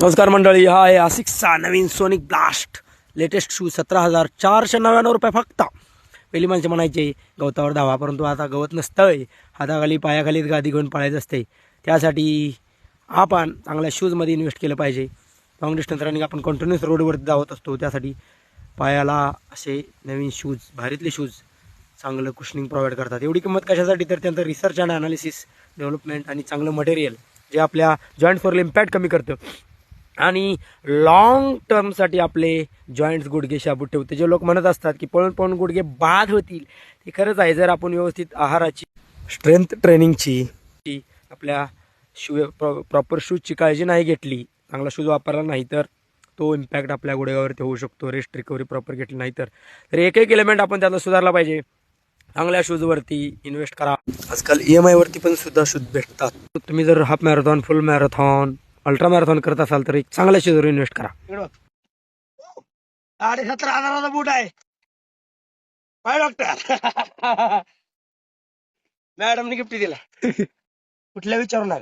नमस्कार मंडळी, हा आहे आसिक्सचा नवीन सोनिक ब्लास्ट लेटेस्ट शूज 17,499 फक्त. पहिली माणसे म्हणायचे गवतावर धावा, परंतु आता गवत नसतंय, हाताखाली पायाखाली गादी घेऊन पळायचं असते. त्यासाठी आपण चांगल्या शूजमध्ये इन्व्हेस्ट केलं पाहिजे. लॉंग डिस्टन्स रनिंग आपण कंटिन्युअस रोडवरती धावत असतो, त्यासाठी पायाला असे नवीन शूज, भारीतले शूज चांगलं कुशनिंग प्रोव्हाइड करतात. एवढी किंमत कशासाठी, तर त्यांचं रिसर्च अँड अनालिसिस, डेव्हलपमेंट आणि चांगलं मटेरियल जे आपल्या जॉईंट्सवरील इम्पॅक्ट कमी करतं आणि लॉंग टर्मसाठी आपले जॉईंट्स, गुडघे शाबूत ठेवते. जे लोक म्हणत असतात की पळून पळून गुडघे बाद होतील, ते खरंच आहे. जर आपण व्यवस्थित आहाराची, स्ट्रेंथ ट्रेनिंगची, आपल्या प्रॉपर शूजची काळजी नाही घेतली, चांगला शूज वापरला नाही, तर तो इम्पॅक्ट आपल्या गुडघ्यावरती होऊ शकतो. रेस्ट रिकव्हरी प्रॉपर घेतली नाही तर एक एक एलिमेंट आपण त्याला सुधारला पाहिजे. चांगल्या शूजवरती इन्व्हेस्ट करा. आजकाल EMI वरती पण सुद्धा शूज भेटतात. तुम्ही जर हाफ मॅरेथॉन, फुल मॅरेथॉन, अल्ट्रा मॅरेथॉन करत असाल तर एक चांगल्या शूजवर इन्व्हेस्ट करा. 17,500चा बूट आहे. काय डॉक्टर मॅडमने गिफ्ट दिला. कुठल्या विचारणार